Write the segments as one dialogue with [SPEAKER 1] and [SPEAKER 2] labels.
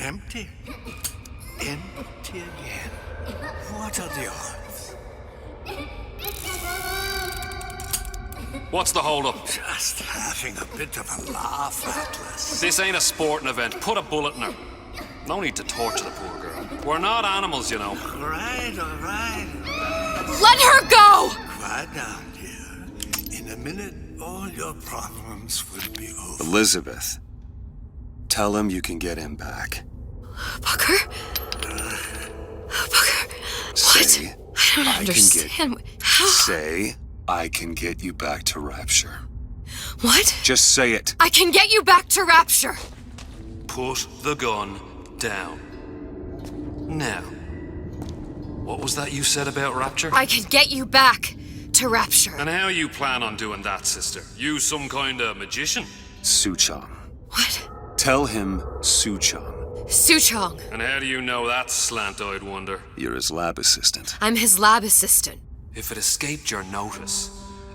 [SPEAKER 1] Empty. Empty again. What are the odds?
[SPEAKER 2] What's the hold-up?
[SPEAKER 1] Just having a bit of a laugh, Atlas.
[SPEAKER 2] This ain't a sporting event. Put a bullet in her. No need to torture the poor girl. We're not animals, you know.
[SPEAKER 1] All right, all right.
[SPEAKER 3] Let her go!
[SPEAKER 1] Quiet down, dear. In a minute, all your problems will be over.
[SPEAKER 4] Elizabeth, tell him you can get him back.
[SPEAKER 3] Booker? Booker?
[SPEAKER 4] Say,
[SPEAKER 3] What? I don't understand. How?
[SPEAKER 4] Say, I can get you back to Rapture.
[SPEAKER 3] What?
[SPEAKER 4] Just say it.
[SPEAKER 3] I can get you back to Rapture!
[SPEAKER 2] Put the gun down. Now, what was that you said about Rapture?
[SPEAKER 3] I can get you back to Rapture.
[SPEAKER 2] And how you plan on doing that, sister? You some kind of magician?
[SPEAKER 4] Suchong.
[SPEAKER 3] What?
[SPEAKER 4] Tell him Suchong.
[SPEAKER 3] Suchong.
[SPEAKER 2] And how do you know that, slant-eyed wonder?
[SPEAKER 4] You're his lab assistant.
[SPEAKER 3] I'm his lab assistant.
[SPEAKER 2] If it escaped your notice,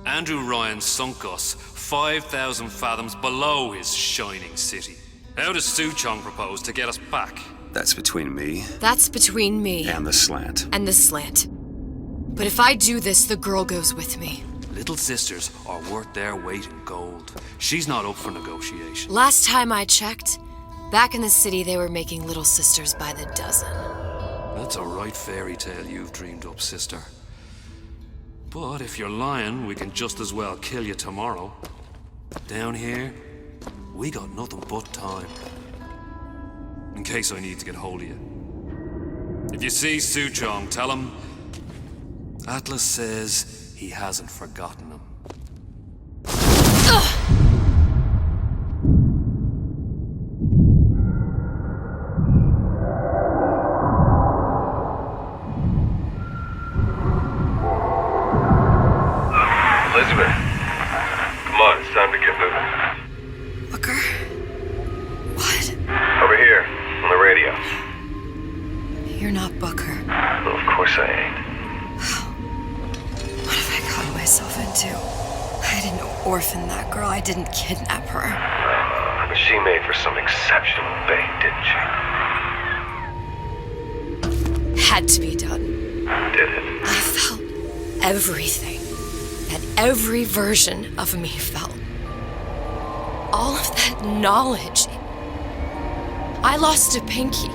[SPEAKER 2] Andrew Ryan sunk us 5,000 fathoms below his shining city. How does Suchong propose to get us back?
[SPEAKER 4] That's between me
[SPEAKER 3] That's between me
[SPEAKER 4] and the slant.
[SPEAKER 3] and the slant. But if I do this, the girl goes with me.
[SPEAKER 2] Little sisters are worth their weight in gold. She's not up for negotiation.
[SPEAKER 3] Last time I checked, back in the city they were making little sisters by the dozen.
[SPEAKER 2] That's a right fairy tale you've dreamed up, sister. But if you're lying, we can just as well kill you tomorrow. Down here, we got nothing but time. In case I need to get hold of you. If you see Suchong, tell him Atlas says he hasn't forgotten him.
[SPEAKER 5] Elizabeth, come on, it's time to get moving.
[SPEAKER 3] Booker? What?
[SPEAKER 5] Over here, on the radio.
[SPEAKER 3] You're not Booker.
[SPEAKER 5] Well, of course I ain't.
[SPEAKER 3] What have I gotten myself into? I didn't orphan that girl. I didn't kidnap her.
[SPEAKER 5] But she made for some exceptional bait, didn't she?
[SPEAKER 3] Had to be done.
[SPEAKER 5] Did it?
[SPEAKER 3] I felt everything that every version of me felt. All of that knowledge. I lost a pinky,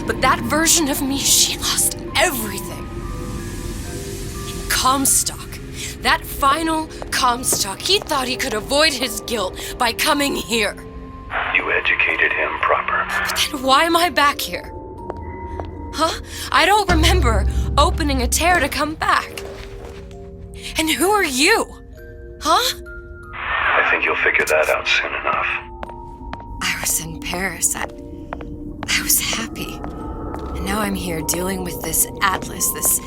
[SPEAKER 3] but that version of me, she lost everything. In Comstock, that final Comstock, he thought he could avoid his guilt by coming here.
[SPEAKER 5] You educated him proper.
[SPEAKER 3] But then why am I back here? Huh? I don't remember opening a tear to come back. And who are you? Huh?
[SPEAKER 5] I think you'll figure that out soon enough.
[SPEAKER 3] I was in Paris. I was happy. And now I'm here dealing with this Atlas, this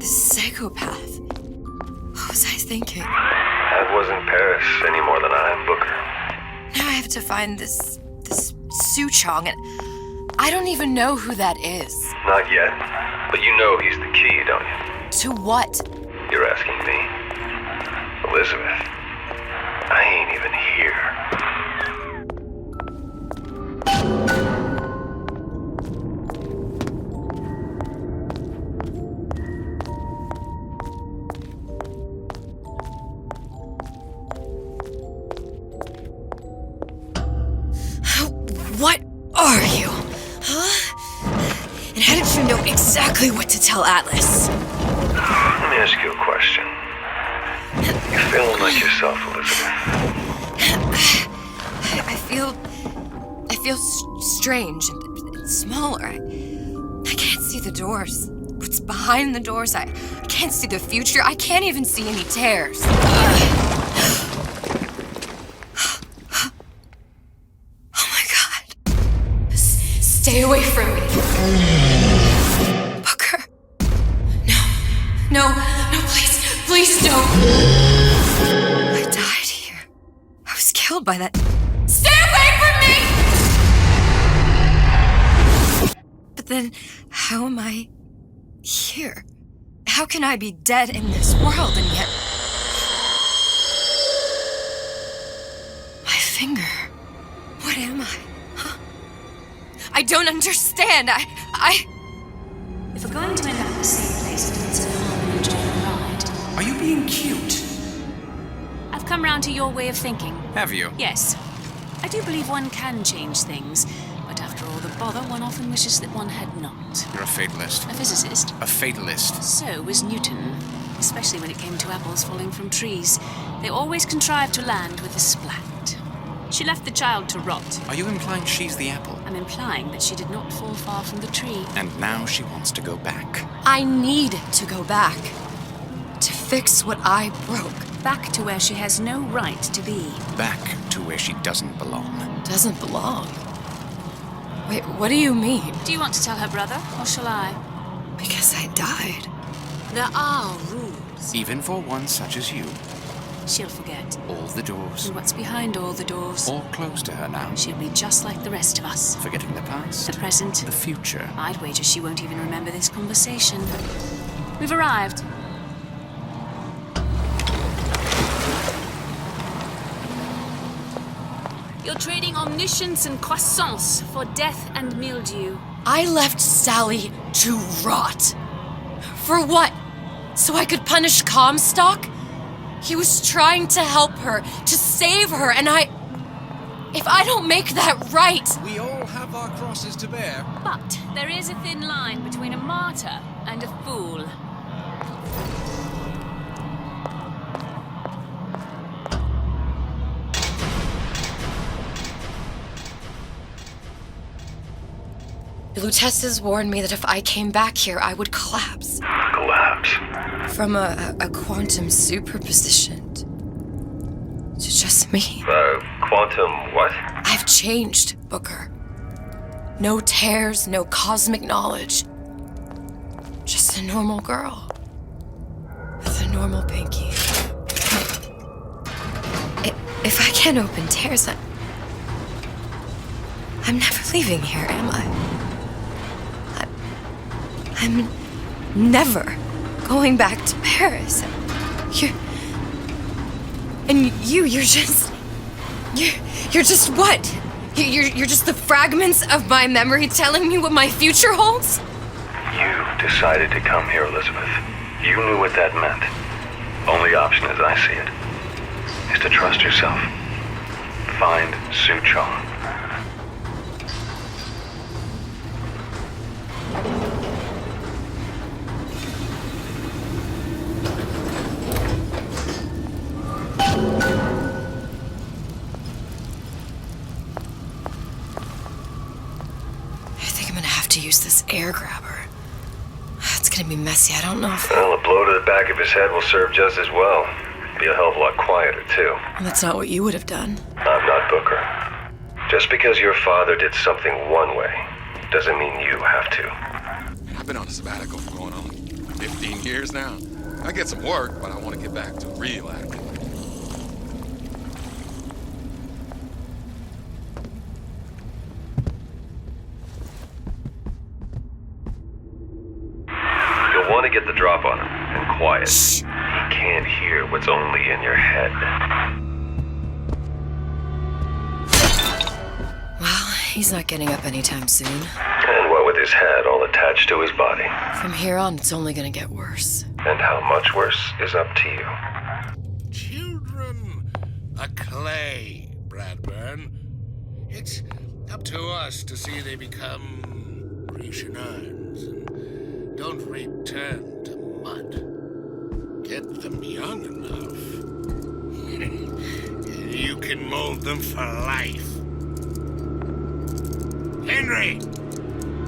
[SPEAKER 3] psychopath. What was I thinking?
[SPEAKER 5] That wasn't Paris any more than I am Booker.
[SPEAKER 3] Now I have to find this Suchong, and I don't even know who that is.
[SPEAKER 5] Not yet, but you know he's the key, don't you?
[SPEAKER 3] To what?
[SPEAKER 5] You're asking me. Elizabeth, I ain't even here.
[SPEAKER 3] What are you? Huh? And how did you know exactly what to tell Atlas?
[SPEAKER 5] Let me ask you a question. You feeling like yourself, Elizabeth?
[SPEAKER 3] I feel strange and smaller. I can't see the doors. What's behind the doors? I can't see the future. I can't even see any tears. Oh my God. Stay away from me. Booker. No, please don't. I died here. I was killed by that. Stay away from me! But then, how am I here? How can I be dead in this world and yet... My finger. What am I? Huh? I don't understand.
[SPEAKER 6] If we're going to end up in the same place, then it's no harm in enjoying the ride.
[SPEAKER 4] Are you being cute?
[SPEAKER 6] I've come round to your way of thinking.
[SPEAKER 4] Have you?
[SPEAKER 6] Yes. I do believe one can change things, but after all the bother, one often wishes that one had not.
[SPEAKER 4] You're a fatalist.
[SPEAKER 6] A physicist.
[SPEAKER 4] A fatalist.
[SPEAKER 6] So was Newton, especially when it came to apples falling from trees. They always contrived to land with a splat. She left the child to rot.
[SPEAKER 4] Are you implying she's the apple?
[SPEAKER 6] I'm implying that she did not fall far from the tree.
[SPEAKER 4] And now she wants to go back.
[SPEAKER 3] I need to go back. To fix what I broke.
[SPEAKER 6] Back to where she has no right to be.
[SPEAKER 4] Back to where she doesn't belong.
[SPEAKER 3] Doesn't belong? Wait, what do you mean?
[SPEAKER 6] Do you want to tell her brother, or shall I?
[SPEAKER 3] Because I died.
[SPEAKER 6] There are rules.
[SPEAKER 4] Even for one such as you.
[SPEAKER 6] She'll forget.
[SPEAKER 4] All the doors.
[SPEAKER 6] And what's behind all the doors?
[SPEAKER 4] All closed to her now.
[SPEAKER 6] She'll be just like the rest of us.
[SPEAKER 4] Forgetting the past.
[SPEAKER 6] The present.
[SPEAKER 4] The future.
[SPEAKER 6] I'd wager she won't even remember this conversation. We've arrived. You're trading omniscience and croissance for death and mildew.
[SPEAKER 3] I left Sally to rot. For what? So I could punish Comstock? He was trying to help her, to save her, and if I don't make that right...
[SPEAKER 7] We all have our crosses to bear.
[SPEAKER 6] But there is a thin line between a martyr and a fool.
[SPEAKER 3] The Luteces warned me that if I came back here, I would collapse.
[SPEAKER 5] Collapse?
[SPEAKER 3] From a quantum superposition to just me.
[SPEAKER 5] Quantum what?
[SPEAKER 3] I've changed, Booker. No tears, no cosmic knowledge. Just a normal girl. With a normal pinky. If I can't open tears, I'm never leaving here, am I? I'm never going back to Paris. You're just what? You're just the fragments of my memory telling me what my future holds?
[SPEAKER 5] You decided to come here, Elizabeth. You knew what that meant. Only option, as I see it, is to trust yourself. Find Sue Chong.
[SPEAKER 3] Use this air grabber. It's gonna be messy. I don't know if...
[SPEAKER 5] Well, a blow to the back of his head will serve just as well. Be a hell of a lot quieter, too.
[SPEAKER 3] Well, that's not what you would have done.
[SPEAKER 5] I'm not Booker. Just because your father did something one way, doesn't mean you have to.
[SPEAKER 7] I've been on a sabbatical for going on 15 years now. I get some work, but I want to get back to real acting.
[SPEAKER 5] Want to get the drop on him, and quiet. Shh. He can't hear what's only in your head.
[SPEAKER 3] Well, he's not getting up anytime soon.
[SPEAKER 5] And what with his head all attached to his body.
[SPEAKER 3] From here on, it's only gonna get worse.
[SPEAKER 5] And how much worse is up to you.
[SPEAKER 1] Children are clay, Bradburn. It's up to us to see they become Grecianines and don't return to mud. Get them young enough. You can mold them for life. Henry,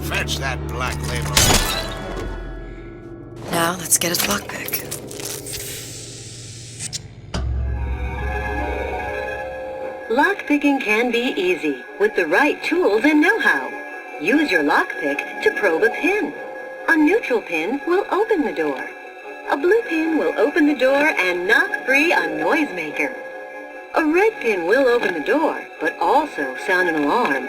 [SPEAKER 1] fetch that black label.
[SPEAKER 3] Now, let's get his lockpick.
[SPEAKER 8] Lockpicking can be easy with the right tools and know-how. Use your lockpick to probe a pin. A neutral pin will open the door. A blue pin will open the door and knock free a noisemaker. A red pin will open the door, but also sound an alarm.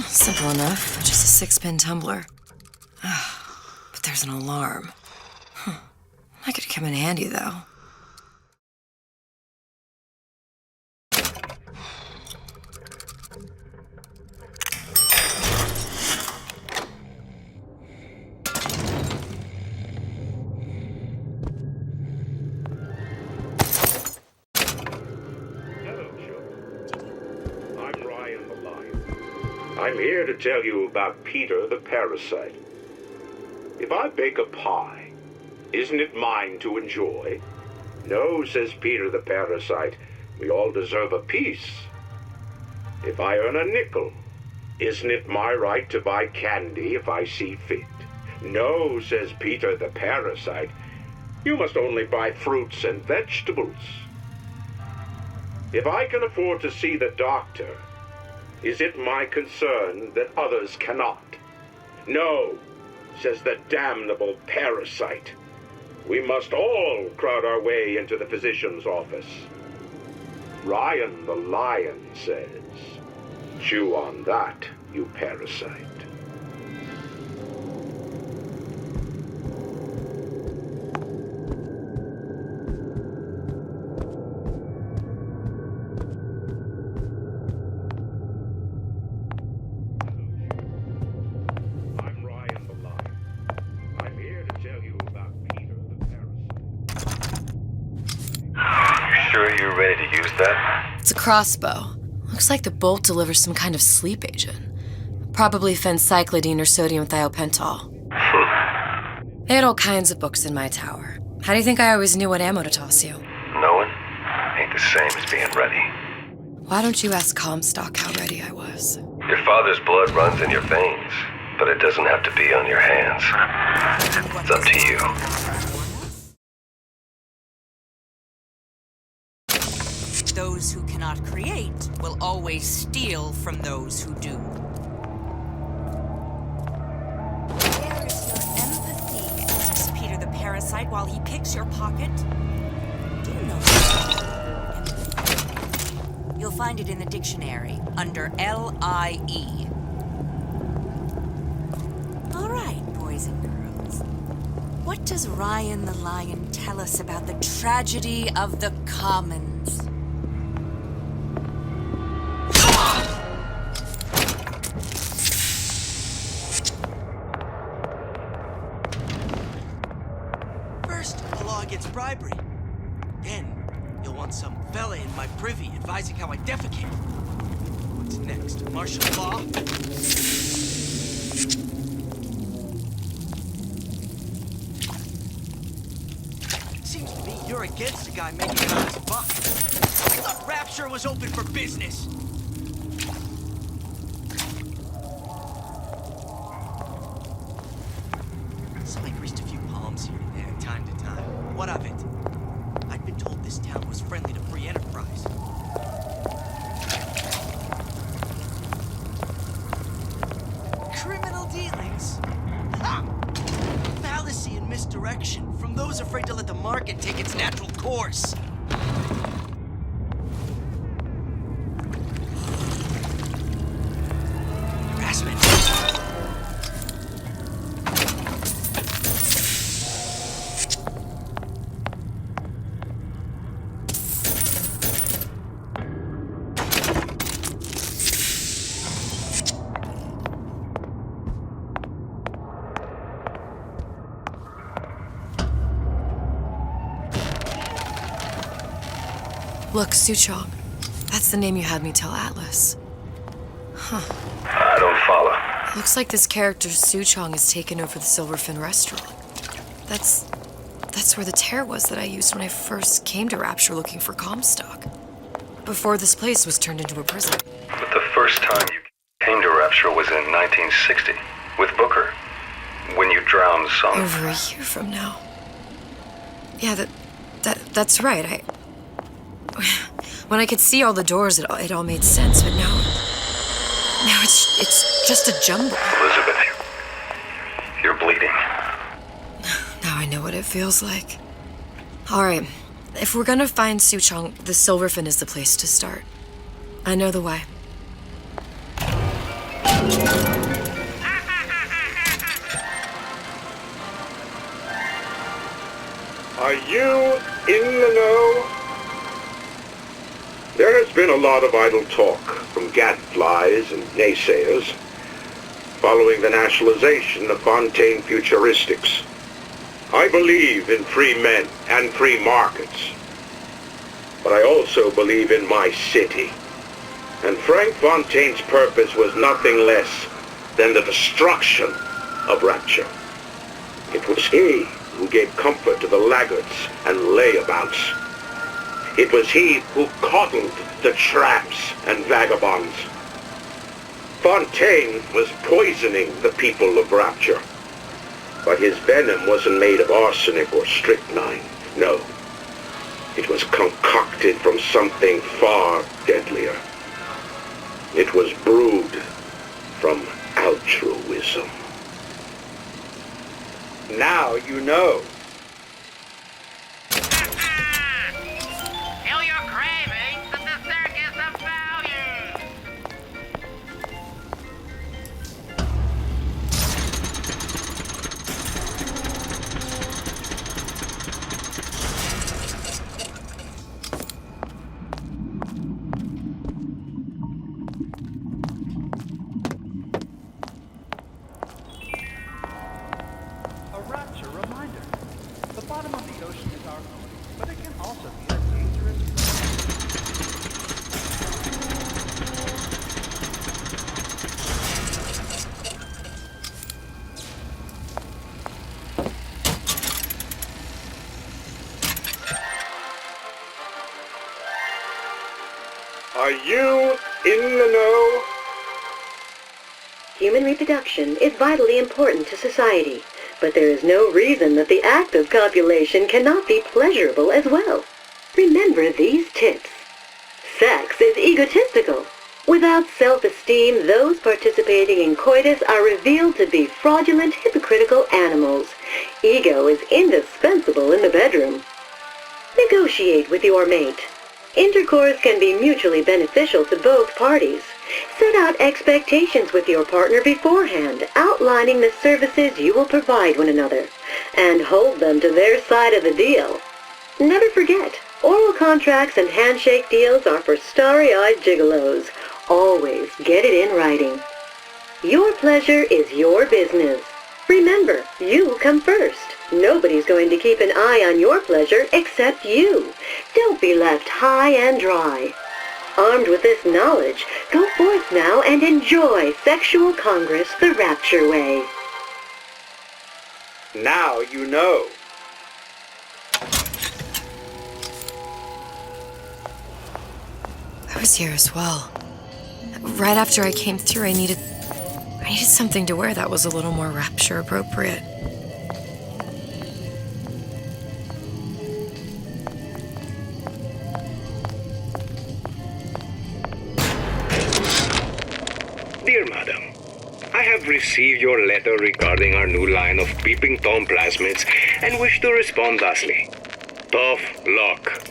[SPEAKER 3] Simple enough. Just a 6-pin tumbler. But there's an alarm. That could come in handy, though.
[SPEAKER 9] I'm here to tell you about Peter the Parasite. If I bake a pie, isn't it mine to enjoy? No, says Peter the Parasite, we all deserve a piece. If I earn a nickel, isn't it my right to buy candy if I see fit? No, says Peter the Parasite, you must only buy fruits and vegetables. If I can afford to see the doctor, is it my concern that others cannot? No, says the damnable parasite. We must all crowd our way into the physician's office. Ryan the lion says, chew on that, you parasite.
[SPEAKER 3] It's a crossbow. Looks like the bolt delivers some kind of sleep agent. Probably phencyclidine or sodium thiopental. They had all kinds of books in my tower. How do you think I always knew what ammo to toss you?
[SPEAKER 5] Knowing ain't the same as being ready.
[SPEAKER 3] Why don't you ask Comstock how ready I was?
[SPEAKER 5] Your father's blood runs in your veins, but it doesn't have to be on your hands. It's up to you.
[SPEAKER 10] Those who cannot create will always steal from those who do. Where is your empathy? Asks Peter the Parasite while he picks your pocket. Do you know empathy? You'll find it in the dictionary under L-I-E. All right, boys and girls. What does Ryan the Lion tell us about the tragedy of the commons?
[SPEAKER 11] Bribery. Then, you'll want some fella in my privy advising how I defecate. What's next? Martial law? Seems to me you're against a guy making it on his buck. I thought Rapture was open for business. Somebody greased a few palms here and there, time to time. What of it? I'd been told this town was friendly to free enterprise. Criminal dealings? Ha! Fallacy and misdirection from those afraid to let the market take its natural course. Harassment.
[SPEAKER 3] Look, Suchong. That's the name you had me tell Atlas. Huh.
[SPEAKER 5] I don't follow.
[SPEAKER 3] Looks like this character Suchong has taken over the Silverfin Restaurant. That's where the tear was that I used when I first came to Rapture looking for Comstock. Before this place was turned into a prison.
[SPEAKER 5] But the first time you came to Rapture was in 1960, with Booker, when you drowned some...
[SPEAKER 3] Over a year from now. Yeah, that's right. When I could see all the doors, it all made sense, but now it's just a jumble.
[SPEAKER 5] Elizabeth, you're bleeding.
[SPEAKER 3] Now I know what it feels like. All right, if we're gonna find Suchong, the Silverfin is the place to start. I know the way.
[SPEAKER 9] Are you in the know? There has been a lot of idle talk from gadflies and naysayers following the nationalization of Fontaine Futuristics. I believe in free men and free markets, but I also believe in my city. And Frank Fontaine's purpose was nothing less than the destruction of Rapture. It was he who gave comfort to the laggards and layabouts. It was he who coddled the tramps and vagabonds. Fontaine was poisoning the people of Rapture. But his venom wasn't made of arsenic or strychnine. No. It was concocted from something far deadlier. It was brewed from altruism. Now you know.
[SPEAKER 12] Kill your cravings at the Circus of Values!
[SPEAKER 13] A Rapture reminder. The bottom of the ocean is our home, but it can also be a dangerous place.
[SPEAKER 9] Are you in the know?
[SPEAKER 8] Human reproduction is vitally important to society, but there is no reason that the act of copulation cannot be pleasurable as well. Remember these tips. Sex is egotistical. Without self-esteem, those participating in coitus are revealed to be fraudulent, hypocritical animals. Ego is indispensable in the bedroom. Negotiate with your mate. Intercourse can be mutually beneficial to both parties. Set out expectations with your partner beforehand, outlining the services you will provide one another, and hold them to their side of the deal. Never forget, oral contracts and handshake deals are for starry-eyed gigolos. Always get it in writing. Your pleasure is your business. Remember, you come first. Nobody's going to keep an eye on your pleasure except you. Don't be left high and dry. Armed with this knowledge, go forth now and enjoy Sexual Congress the Rapture way.
[SPEAKER 9] Now you know.
[SPEAKER 3] I was here as well. Right after I came through, I needed something to wear that was a little more Rapture appropriate.
[SPEAKER 5] Dear Madam, I have received your letter regarding our new line of peeping Tom plasmids and wish to respond thusly. Tough luck.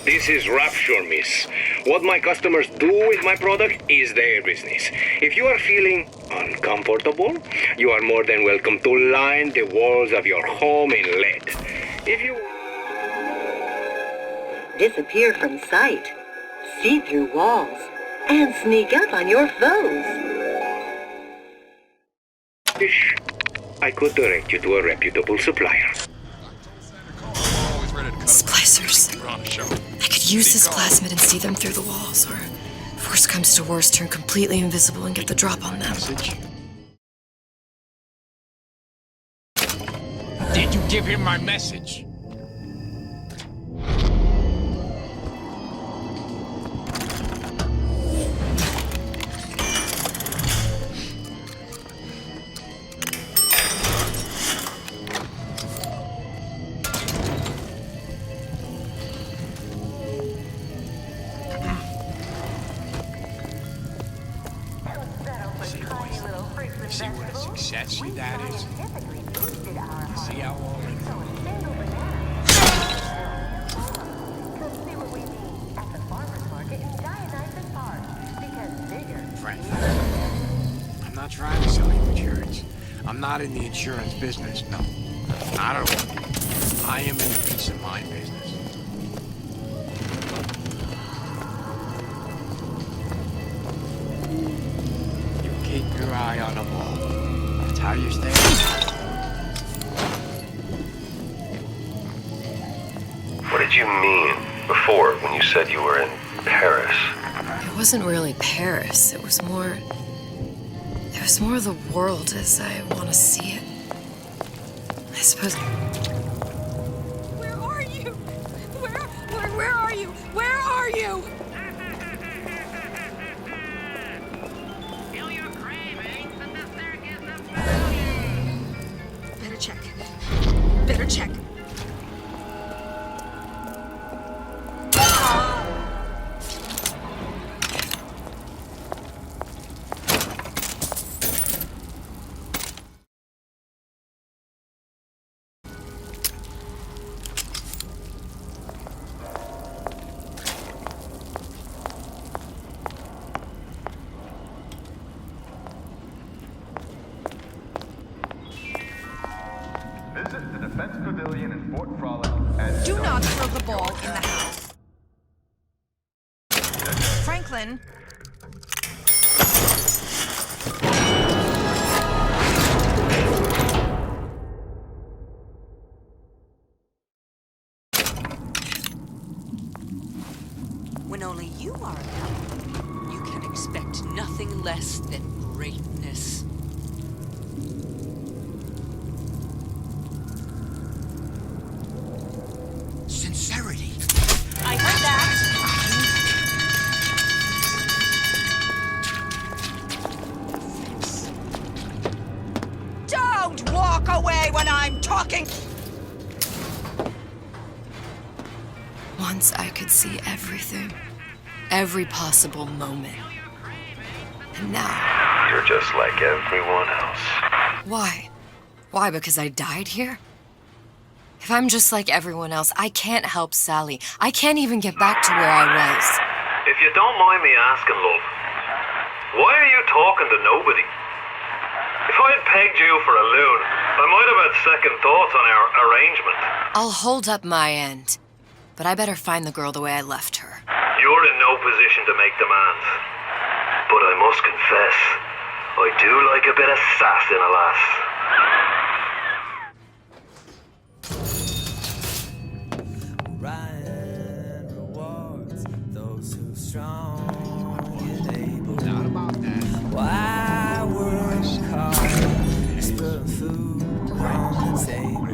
[SPEAKER 5] This is Rapture, miss. What my customers do with my product is their business. If you are feeling uncomfortable, you are more than welcome to line the walls of your home in lead. If you
[SPEAKER 8] Disappear from sight, see through walls, and sneak up on your foes.
[SPEAKER 5] wish, I could direct you to a reputable supplier.
[SPEAKER 3] Splicers. I could use this plasmid and see them through the walls, or if worst comes to worst, turn completely invisible and get the drop on them.
[SPEAKER 14] Did you give him my message? See what a success that is? See how all it Frank, I'm not trying to sell you insurance. I'm not in the insurance business, no. Not at all. I am in the peace of mind business. You keep your eye on the ball. That's how you stay.
[SPEAKER 5] What did you mean before when you said you were in Paris?
[SPEAKER 3] It wasn't really Paris. It was more of the world as I want to see it. I suppose.
[SPEAKER 10] Where are you? Where are you? Where are you?
[SPEAKER 12] Feel your cravings at the circus of value.
[SPEAKER 10] Better check. Better check.
[SPEAKER 13] Visit the Defense Pavilion in Fort Frolic and
[SPEAKER 15] Do not throw the ball in the house. Franklin.
[SPEAKER 10] When only you are around, you can expect nothing less than greatness.
[SPEAKER 14] Sincerity.
[SPEAKER 15] I heard that. Don't walk away when I'm talking.
[SPEAKER 3] Once I could see everything, every possible moment. And now,
[SPEAKER 5] You're just like everyone else.
[SPEAKER 3] why? Why, because I died here? If I'm just like everyone else, I can't help Sally. I can't even get back to where I was.
[SPEAKER 5] If you don't mind me asking, love, why are you talking to nobody? If I'd pegged you for a loon, I might have had second thoughts on our arrangement.
[SPEAKER 3] I'll hold up my end, but I better find the girl the way I left her.
[SPEAKER 5] You're in no position to make demands. But I must confess, I do like a bit of sass in a lass.
[SPEAKER 16] Ryan rewards those who strong and able.
[SPEAKER 14] Not about that.
[SPEAKER 16] Why work hard? Just put food on the table.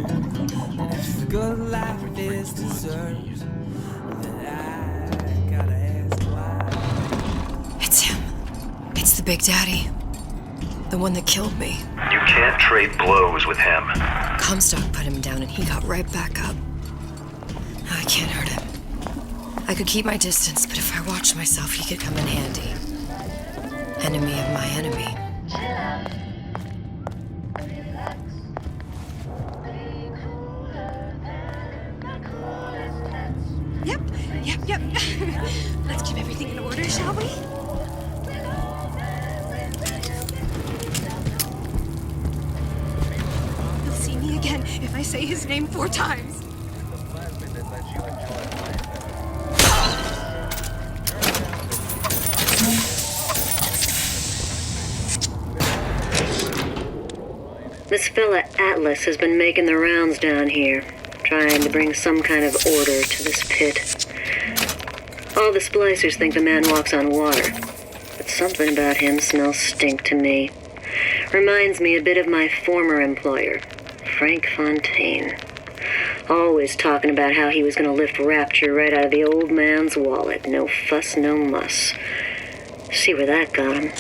[SPEAKER 16] And if the good life is deserved, then I gotta ask why.
[SPEAKER 3] It's him. It's the Big Daddy. The one that killed me.
[SPEAKER 5] You can't trade blows with him.
[SPEAKER 3] Comstock put him down and he got right back up. Now I can't hurt him. I could keep my distance, but if I watched myself, he could come in handy. Enemy of my enemy.
[SPEAKER 10] Yep. Let's keep everything in order, shall we? He'll see me again if I say his name 4 times.
[SPEAKER 8] This fella Atlas has been making the rounds down here, trying to bring some kind of order to this pit. All the splicers think the man walks on water, but something about him smells stink to me. Reminds me a bit of my former employer, Frank Fontaine. Always talking about how he was going to lift Rapture right out of the old man's wallet. No fuss, no muss. See where that got him.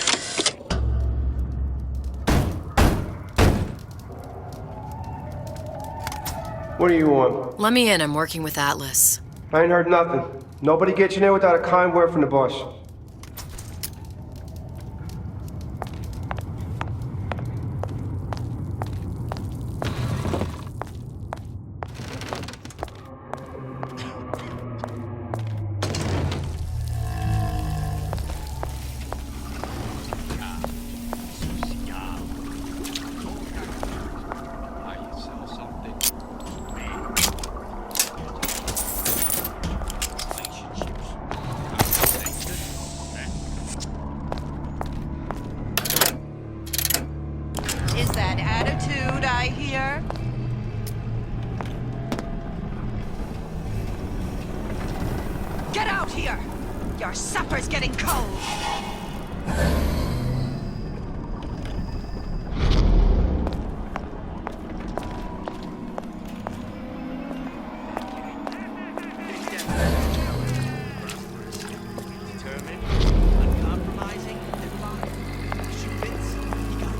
[SPEAKER 17] What do you want?
[SPEAKER 3] Let me in. I'm working with Atlas.
[SPEAKER 17] I ain't heard nothing. Nobody gets in there without a kind word from the boss.
[SPEAKER 15] Is that attitude I hear? Get out here! Your supper's getting cold.
[SPEAKER 11] Determined, uncompromising, and fine. Shoevitz, you got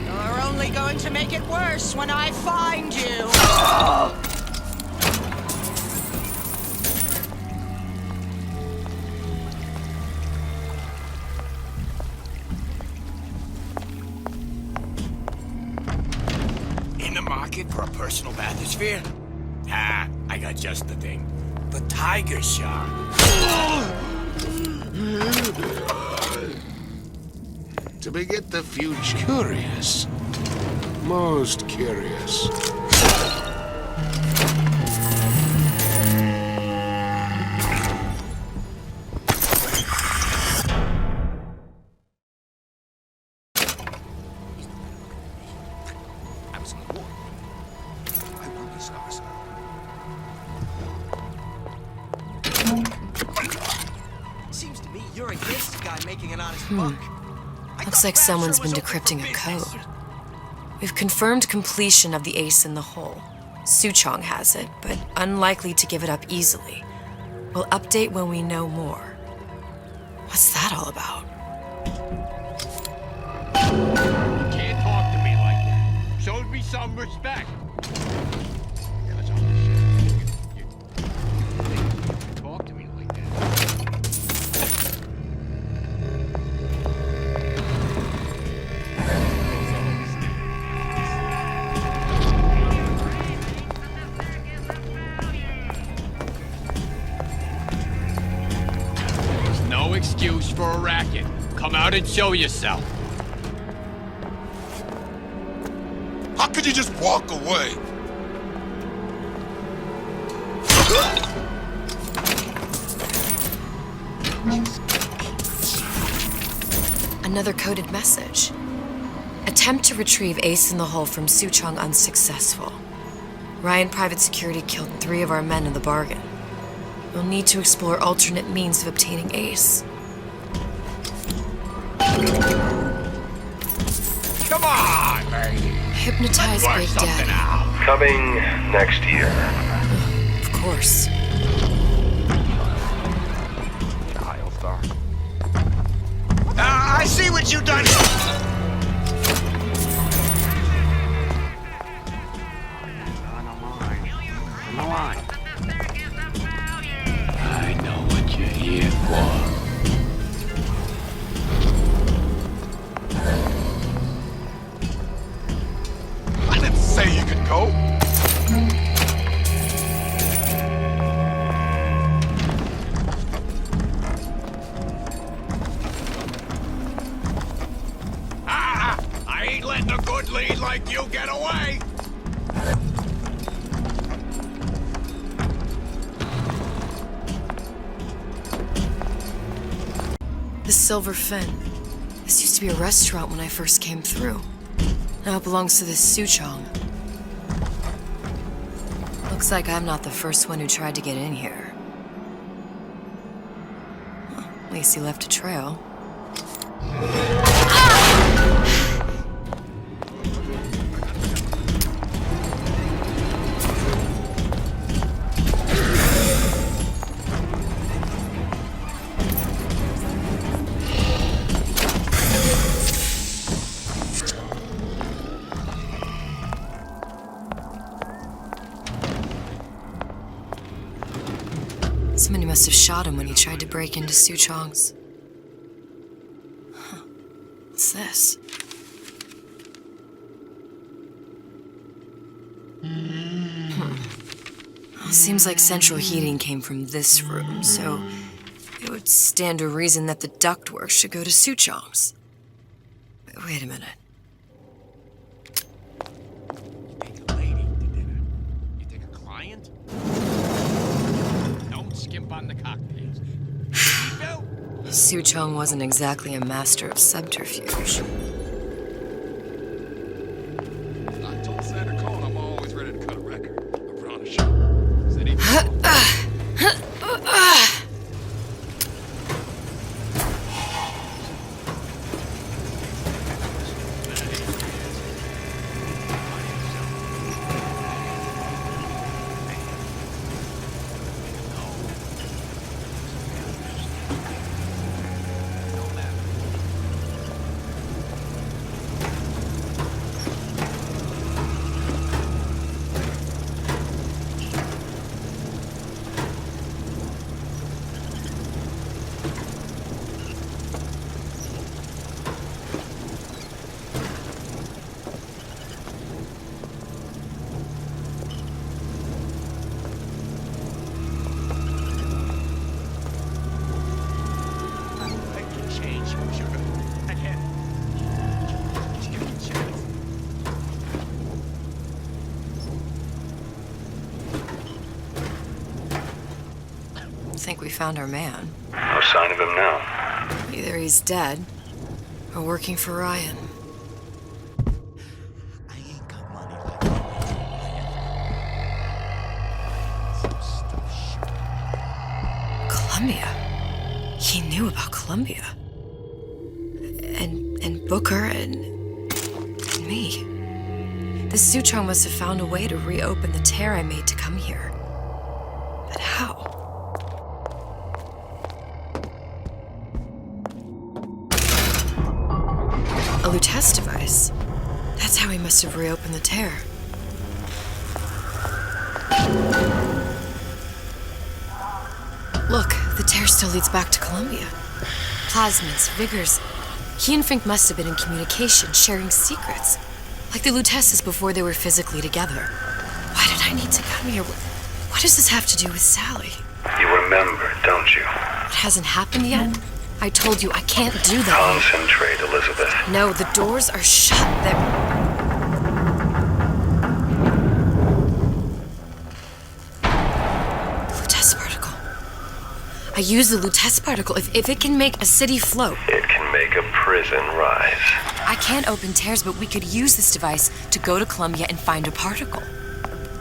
[SPEAKER 15] You're only going to make it worse when I find you.
[SPEAKER 14] In the market for a personal bathysphere? Ah, I got just the thing. The tiger shark.
[SPEAKER 1] To beget the future. Curious. Most curious.
[SPEAKER 14] I was in the war. I want this officer.
[SPEAKER 11] Seems to me you're against a guy making an honest buck.
[SPEAKER 3] Looks like someone's been decrypting a code. We've confirmed completion of the ace in the hole. Suchong has it, but unlikely to give it up easily. We'll update when we know more. What's that all about?
[SPEAKER 14] You can't talk to me like that. Show me some respect. Yeah, that's all this shit. You talk to me like that. There's no excuse for a racket. Come out and show yourself.
[SPEAKER 1] How could you just walk away?
[SPEAKER 3] Another coded message. Attempt to retrieve Ace in the Hole from Suchong unsuccessful. Ryan Private Security killed 3 of our men in the bargain. We'll need to explore alternate means of obtaining Ace.
[SPEAKER 14] Come on, lady.
[SPEAKER 3] Hypnotize
[SPEAKER 14] Let's work
[SPEAKER 3] Big
[SPEAKER 14] something
[SPEAKER 3] Daddy.
[SPEAKER 14] out.
[SPEAKER 4] Coming next year.
[SPEAKER 3] Of course.
[SPEAKER 14] I see what you done. On the line. I know what you're here for.
[SPEAKER 1] I didn't say you could go.
[SPEAKER 14] I ain't letting a good lead like you get away.
[SPEAKER 3] The Silverfin. This used to be a restaurant when I first came through. Now it belongs to this Suchong. Looks like I'm not the first one who tried to get in here. Well, at least he left a trail. Somebody must have shot him when he tried to break into Suchong's. Huh. What's this? Well, seems like central heating came from this room, so it would stand to reason that the ductwork should go to Suchong's. But wait a minute.
[SPEAKER 14] Take a lady to dinner. You take a client? Don't skimp on the cocktails. Bill?
[SPEAKER 3] Suchong wasn't exactly a master of subterfuge.
[SPEAKER 7] I told Santa Cone I'm always ready to cut a record. I put on a show. Said he
[SPEAKER 3] think we found our man.
[SPEAKER 18] No sign of him now.
[SPEAKER 3] Either he's dead, or working for Ryan. Columbia. He knew about Columbia. And Booker and me. The Suchong must have found a way to reopen the tear I made to come here. But how? A Lutece device. That's how he must have reopened the tear. Look, the tear still leads back to Columbia. Plasmids, vigors. He and Fink must have been in communication, sharing secrets. Like the Luteces before they were physically together. Why did I need to come here? What does this have to do with Sally?
[SPEAKER 18] You remember, don't you?
[SPEAKER 3] It hasn't happened yet? I told you I can't do that.
[SPEAKER 18] Concentrate, Elizabeth.
[SPEAKER 3] No, the doors are shut. Lutece particle. I use the Lutece particle. If it can make a city float.
[SPEAKER 18] It can make a prison rise.
[SPEAKER 3] I can't open tears, but we could use this device to go to Columbia and find a particle.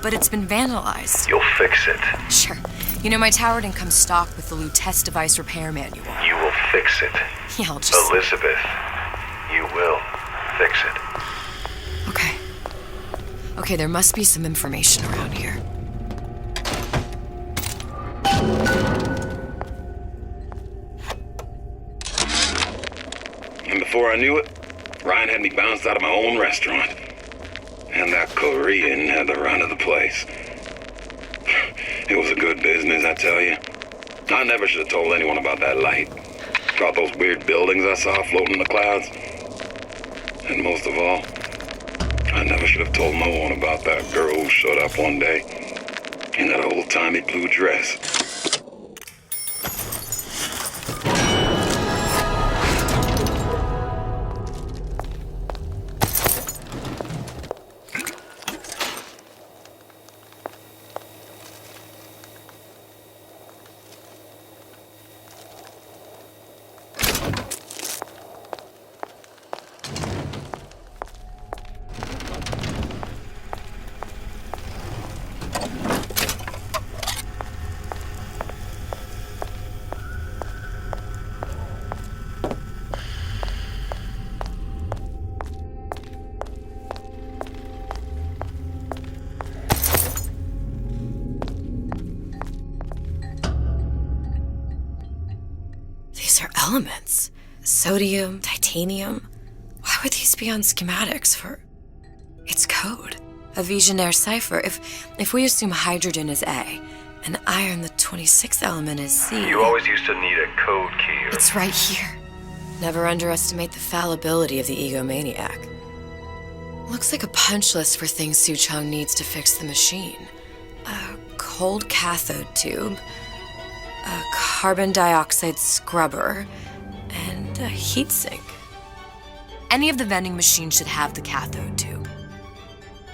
[SPEAKER 3] But it's been vandalized.
[SPEAKER 18] You'll fix it.
[SPEAKER 3] Sure. You know, my tower didn't come stocked with the Lutece device repair manual.
[SPEAKER 18] You will fix it.
[SPEAKER 3] Yeah, I'll just...
[SPEAKER 18] Elizabeth, you will fix it.
[SPEAKER 3] Okay. Okay, there must be some information around here.
[SPEAKER 5] And before I knew it, Ryan had me bounced out of my own restaurant. And that Korean had the run of the place. It was a good business, I tell you. I never should have told anyone about that light. About those weird buildings I saw floating in the clouds. And most of all, I never should have told no one about that girl who showed up one day in that old-timey blue dress.
[SPEAKER 3] These are elements. Sodium, titanium. Why would these be on schematics for... It's code. A Visionaire cipher. If we assume hydrogen is A, and iron, the 26th element, is C...
[SPEAKER 18] You always used to need a code key.
[SPEAKER 3] It's right here. Never underestimate the fallibility of the egomaniac. Looks like a punch list for things Suchong needs to fix the machine. A cold cathode tube, a carbon dioxide scrubber, and a heatsink. Any of the vending machines should have the cathode tube.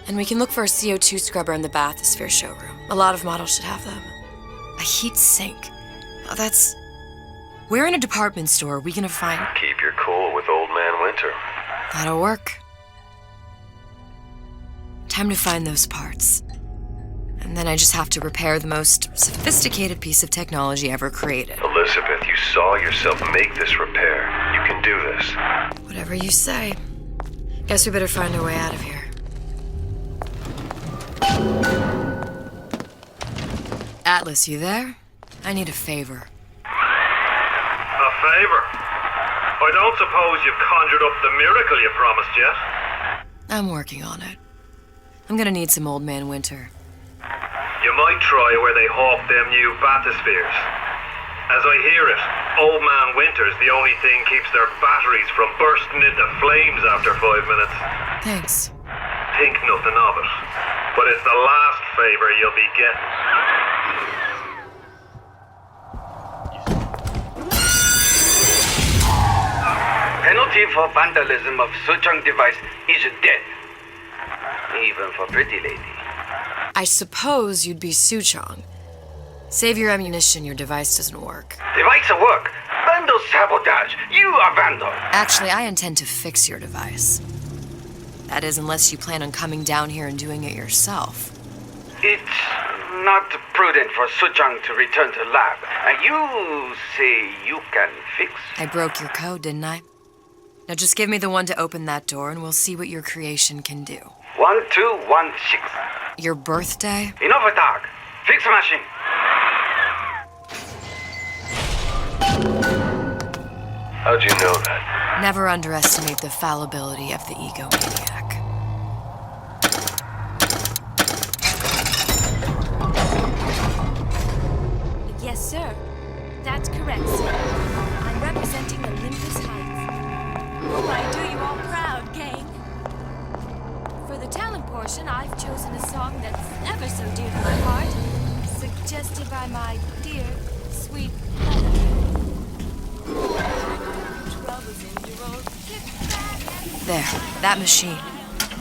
[SPEAKER 3] And we can look for a CO2 scrubber in the bathysphere showroom. A lot of models should have them. A heat sink. Oh, that's... Where in a department store are we gonna find...
[SPEAKER 18] Keep your cool with Old Man Winter.
[SPEAKER 3] That'll work. Time to find those parts. And then I just have to repair the most sophisticated piece of technology ever created.
[SPEAKER 18] Elizabeth, you saw yourself make this repair. You can do this.
[SPEAKER 3] Whatever you say. Guess we better find our way out of here. Atlas, you there? I need a favor.
[SPEAKER 19] A favor? I don't suppose you've conjured up the miracle you promised yet?
[SPEAKER 3] I'm working on it. I'm gonna need some Old Man Winter.
[SPEAKER 19] You might try where they hawk them new bathyspheres. As I hear it, Old Man Winter's the only thing keeps their batteries from bursting into flames after 5 minutes.
[SPEAKER 3] Thanks.
[SPEAKER 19] Think nothing of it. But it's the last favor you'll be getting.
[SPEAKER 20] Penalty for vandalism of Suchong device is death. Even for pretty lady.
[SPEAKER 3] I suppose you'd be Suchong. Save your ammunition, your device doesn't work.
[SPEAKER 20] Device at work. Vandal sabotage. You are vandal.
[SPEAKER 3] Actually, I intend to fix your device. That is, unless you plan on coming down here and doing it yourself.
[SPEAKER 20] It's not prudent for Suchang to return to lab. You say you can fix?
[SPEAKER 3] I broke your code, didn't I? Now just give me the one to open that door and we'll see what your creation can do.
[SPEAKER 20] 1216.
[SPEAKER 3] Your birthday?
[SPEAKER 20] Enough talk. Fix the machine.
[SPEAKER 18] How'd you know that?
[SPEAKER 3] Never underestimate the fallibility of the egomaniac.
[SPEAKER 21] Yes, sir. That's correct, sir. I'm representing Olympus Heights. Hope I do you all proud, gang. For the talent portion, I've chosen a song that's ever so dear to my heart, suggested by my dear, sweet mother.
[SPEAKER 3] There, that machine.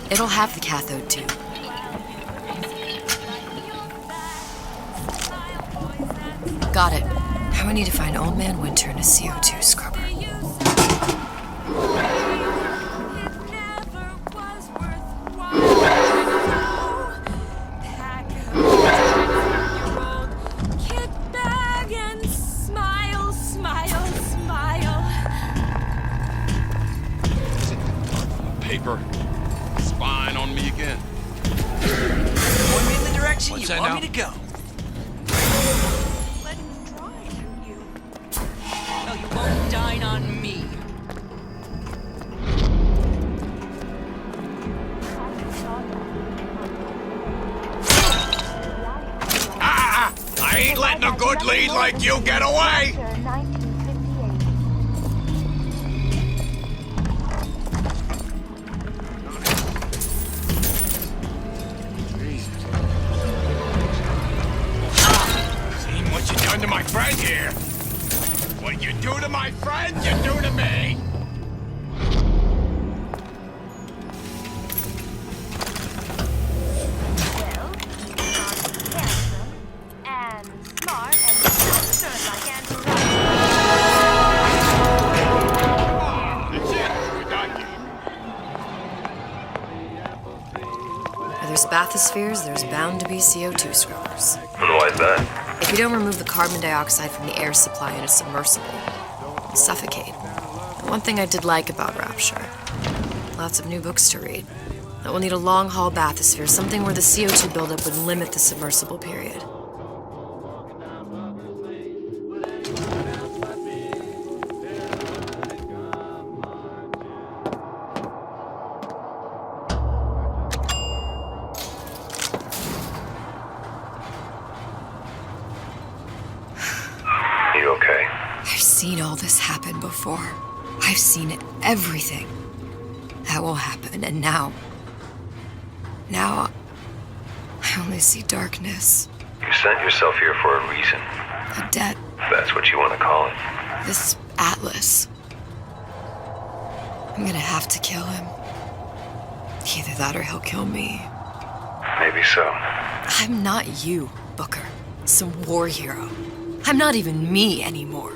[SPEAKER 3] It'll have the cathode tube. Got it. Now I need to find Old Man Winter and a CO2 scrubber.
[SPEAKER 7] Paper. Spying on me again.
[SPEAKER 11] Point me in the direction
[SPEAKER 7] What's
[SPEAKER 11] you
[SPEAKER 7] that
[SPEAKER 11] want
[SPEAKER 7] now?
[SPEAKER 11] me to go.
[SPEAKER 15] No, you won't dine on me.
[SPEAKER 14] I ain't letting a good lead like you get away! Seen what you done to my friend here. What you do to my friend, you do to me.
[SPEAKER 3] Where there's bathyspheres, there's bound to be CO2 scrubbers.
[SPEAKER 18] And why's that?
[SPEAKER 3] If you don't remove the carbon dioxide from the air supply in a submersible, you suffocate. The one thing I did like about Rapture, lots of new books to read. That we'll need a long-haul bathysphere, something where the CO2 buildup would limit the submersible period.
[SPEAKER 18] You okay?
[SPEAKER 3] I've seen all this happen before. I've seen everything that will happen, and now I only see darkness.
[SPEAKER 18] You sent yourself here for a reason.
[SPEAKER 3] A debt.
[SPEAKER 18] If that's what you want to call it.
[SPEAKER 3] This Atlas. I'm gonna have to kill him. Either that or he'll kill me.
[SPEAKER 18] Maybe so.
[SPEAKER 3] I'm not you, Booker. Some war hero. I'm not even me anymore.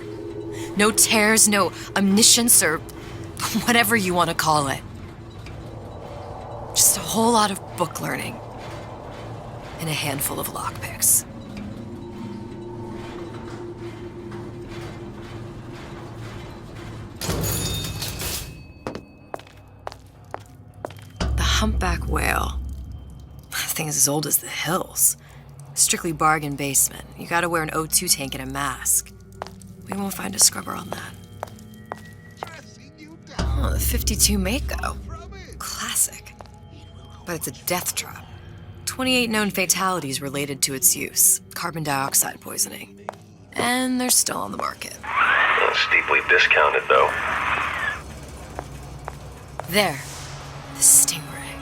[SPEAKER 3] No tears, no omniscience, or whatever you want to call it. Just a whole lot of book learning. And a handful of lockpicks. The humpback whale. That thing is as old as the hills. Strictly bargain basement. You gotta wear an O2 tank and a mask. We won't find a scrubber on that. Oh, the 52 Mako. Classic. But it's a death trap. 28 known fatalities related to its use. Carbon dioxide poisoning. And they're still on the market.
[SPEAKER 18] Steeply discounted, though.
[SPEAKER 3] There. The Stingray.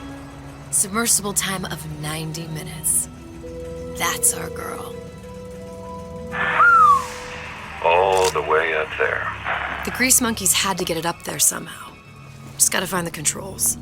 [SPEAKER 3] Submersible time of 90 minutes. That's our girl.
[SPEAKER 18] All the way up there.
[SPEAKER 3] The grease monkeys had to get it up there somehow. Just gotta find the controls.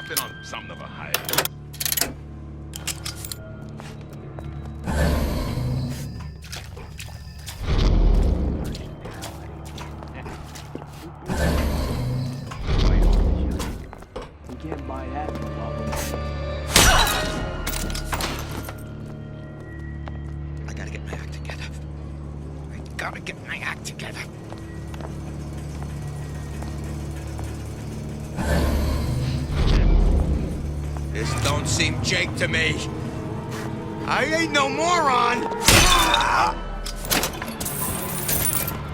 [SPEAKER 7] I've been on something of a hiatus.
[SPEAKER 13] You can't buy that from
[SPEAKER 4] I gotta get my act together. I gotta get my act together.
[SPEAKER 14] This don't seem Jake to me. I ain't no moron!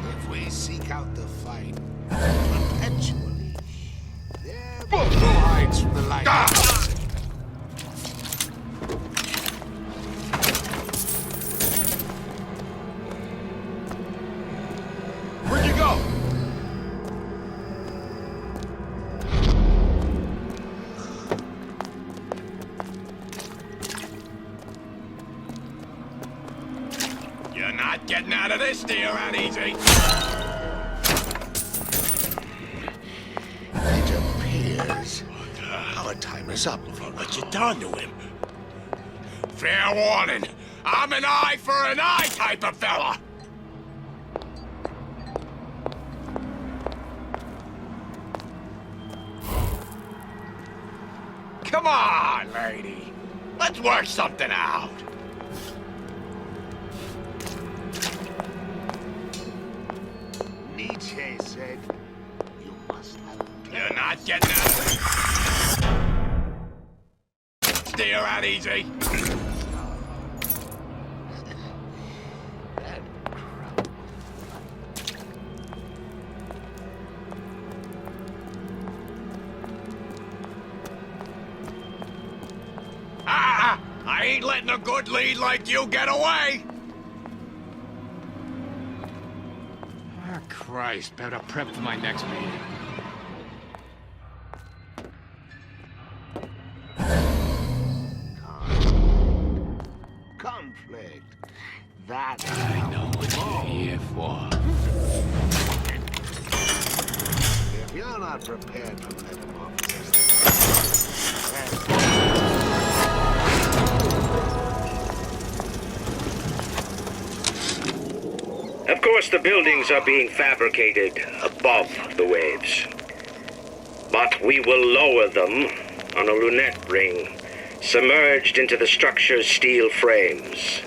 [SPEAKER 1] If we seek out the fight, perpetually, there will be hides from the light.
[SPEAKER 14] Where'd you go? You're not getting out of this deal that easy.
[SPEAKER 1] It appears our time is up. What you done to him?
[SPEAKER 14] Fair warning. I'm an eye for an eye type of fella. Come on, lady. Let's work something out.
[SPEAKER 1] Nietzsche said, you must have...
[SPEAKER 14] You're not getting out of this. Steer out easy. I ain't letting a good lead like you get away!
[SPEAKER 22] Oh, Christ, better prep for my next meeting.
[SPEAKER 1] Conflict. That
[SPEAKER 22] I know what you're here for.
[SPEAKER 1] If you're not prepared to let him off
[SPEAKER 5] Of course, the buildings are being fabricated above the waves. But we will lower them on a lunette ring, submerged into the structure's steel frames.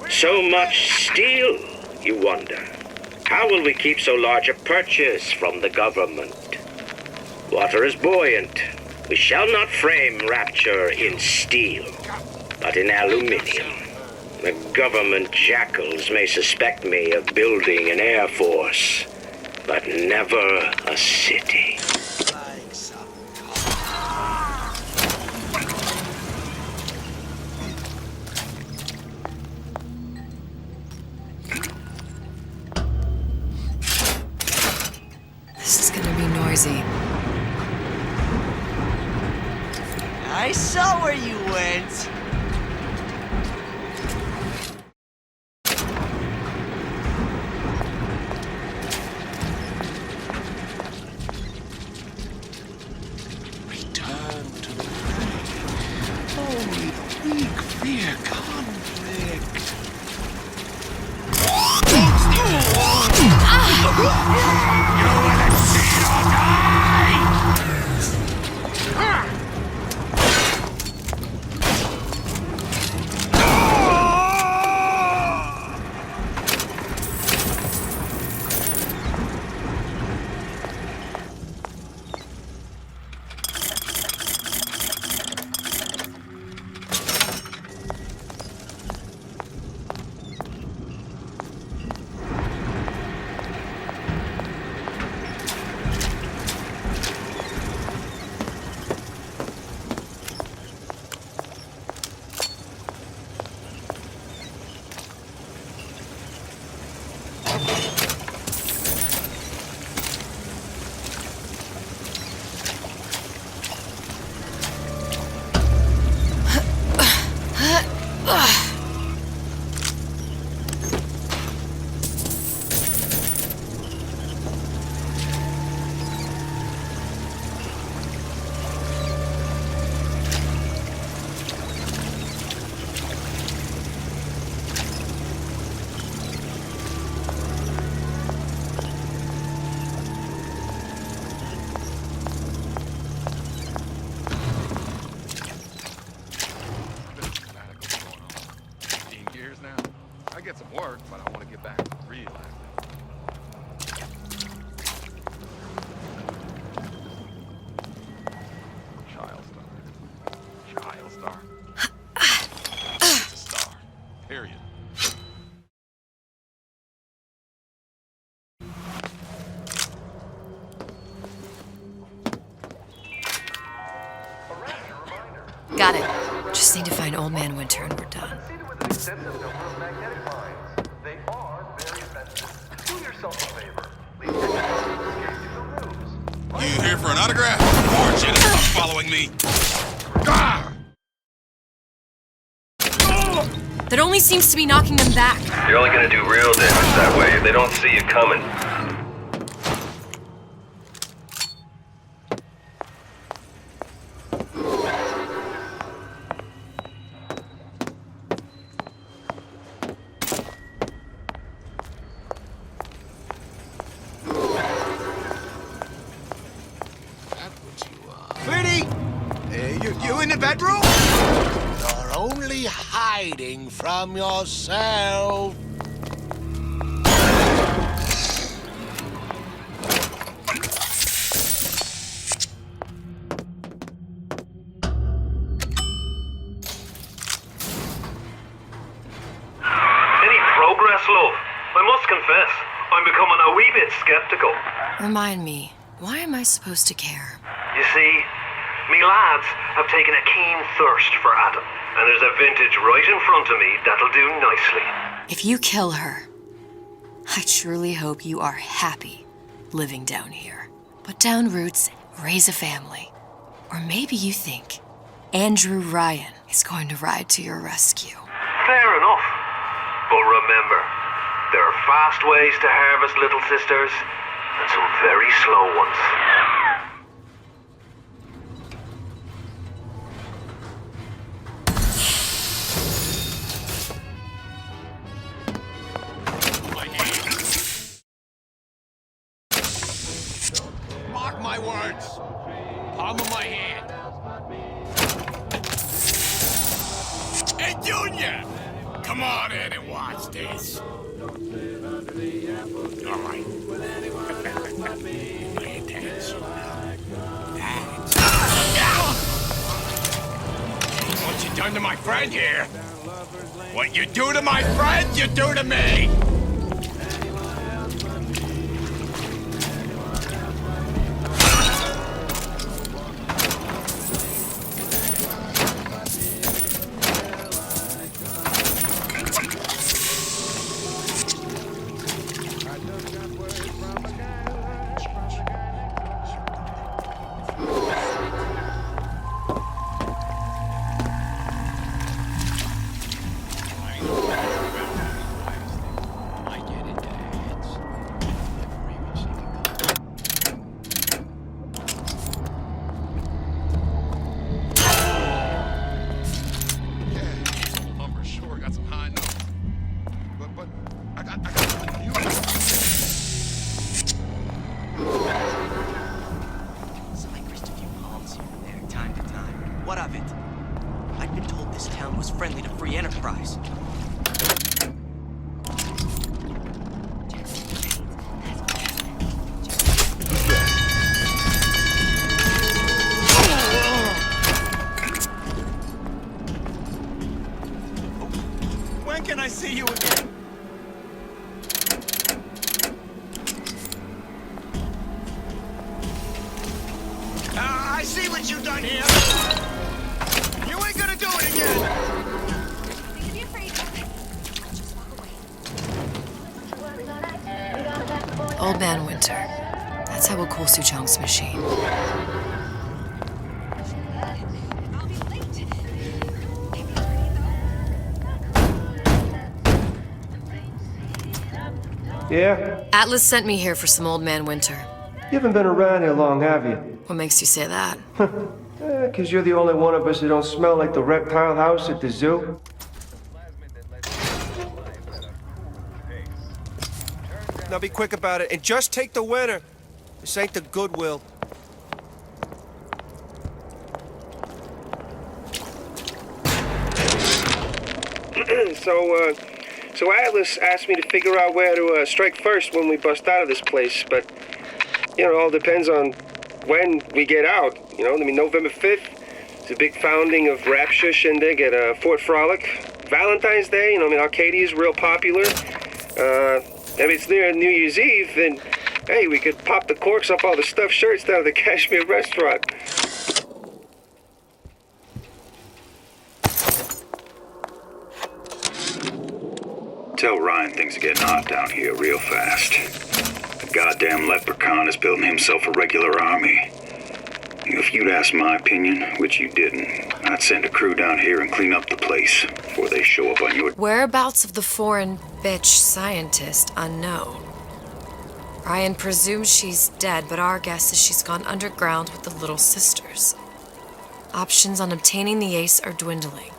[SPEAKER 5] So much steel, you wonder. How will we keep so large a purchase from the government? Water is buoyant. We shall not frame Rapture in steel, but in aluminium. The government jackals may suspect me of building an air force, but never a city.
[SPEAKER 3] This is gonna be noisy.
[SPEAKER 15] I saw where you went.
[SPEAKER 1] Return to the fray. Only the weak fear conflict.
[SPEAKER 14] You will exceed or die!
[SPEAKER 7] want to get back to real acting. Child star. It's a star. Period.
[SPEAKER 3] Got it. Just need to find Old Man Winter and we're done.
[SPEAKER 7] You here for an autograph? Or just following me? Ah!
[SPEAKER 3] That only seems to be knocking them back.
[SPEAKER 19] You're only gonna do real damage that way if they don't see you coming.
[SPEAKER 1] Pretty! You in the bedroom? You're only hiding from yourself.
[SPEAKER 19] Any progress, love? I must confess, I'm becoming a wee bit skeptical.
[SPEAKER 3] Remind me, why am I supposed to care?
[SPEAKER 19] You see, me lads have taken a keen thirst for Adam, and there's a vintage right in front of me that'll do nicely.
[SPEAKER 3] If you kill her, I truly hope you are happy living down here. Put down roots, raise a family. Or maybe you think Andrew Ryan is going to ride to your rescue.
[SPEAKER 19] Fair enough. But remember, there are fast ways to harvest little sisters, and some very slow ones.
[SPEAKER 14] Mark my words. Palm of my hand. Hey, Junior! Come on in and watch this. All right. Pay attention. What you done to my friend here? What you do to my friend, you do to me!
[SPEAKER 11] What of it? I'd been told this town was friendly to free enterprise. When can I see you again? I see what you've done here. You ain't gonna do it again.
[SPEAKER 3] Old Man Winter. That's how we'll cool Suchong's machine.
[SPEAKER 17] Yeah?
[SPEAKER 3] Atlas sent me here for some Old Man Winter.
[SPEAKER 17] You haven't been around here long, have you?
[SPEAKER 3] What makes you say that?
[SPEAKER 17] 'Cause you're the only one of us who don't smell like the reptile house at the zoo. Now be quick about it and just take the winner. This ain't the Goodwill. So Atlas asked me to figure out where to strike first when we bust out of this place, but, you know, it all depends on when we get out. You know, I mean, November 5th is a big founding of Rapture shindig at Fort Frolic. Valentine's Day, you know, I mean, Arcadia's real popular. If it's near New Year's Eve, then, hey, we could pop the corks off all the stuffed shirts down at the Kashmir restaurant.
[SPEAKER 23] Tell Ryan things are getting hot down here real fast. The goddamn leprechaun is building himself a regular army. If you'd asked my opinion, which you didn't, I'd send a crew down here and clean up the place before they show up on your...
[SPEAKER 3] Whereabouts of the foreign bitch scientist unknown. Ryan presumes she's dead, but our guess is she's gone underground with the Little Sisters. Options on obtaining the ace are dwindling.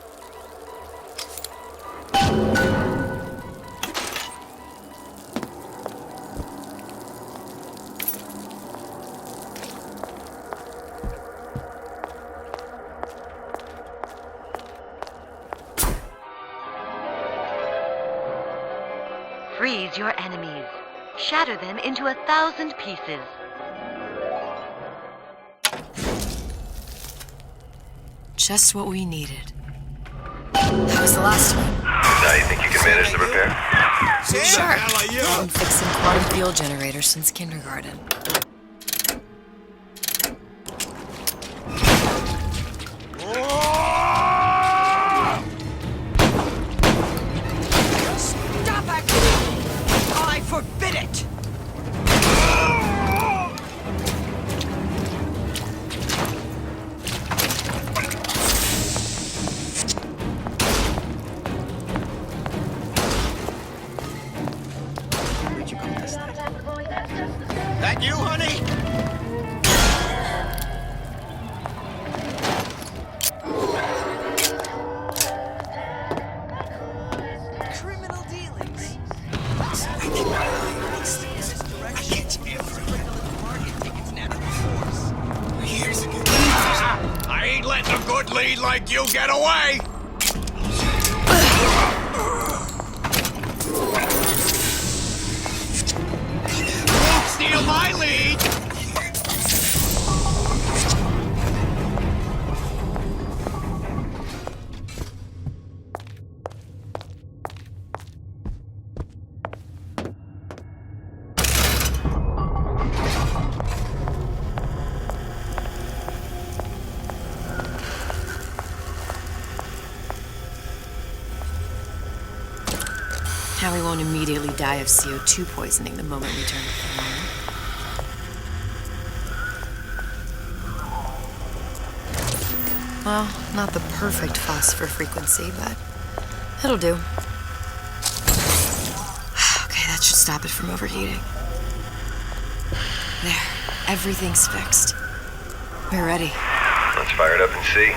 [SPEAKER 6] Freeze your enemies. Shatter them into 1,000 pieces.
[SPEAKER 3] Just what we needed. That was the last one.
[SPEAKER 18] Now you think you can manage the repair?
[SPEAKER 3] Sure. I've been fixing quantum field generators since kindergarten.
[SPEAKER 15] Forbid it!
[SPEAKER 14] That you, honey?
[SPEAKER 11] Criminal dealings.
[SPEAKER 14] I ain't letting a good lead like you get away! Don't steal my lead!
[SPEAKER 3] Now we won't immediately die of CO2 poisoning the moment we turn the phone on. Well, not the perfect phosphor frequency, but it'll do. Okay, that should stop it from overheating. There, everything's fixed. We're ready.
[SPEAKER 18] Let's fire it up and see.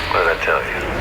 [SPEAKER 18] What'd I tell you?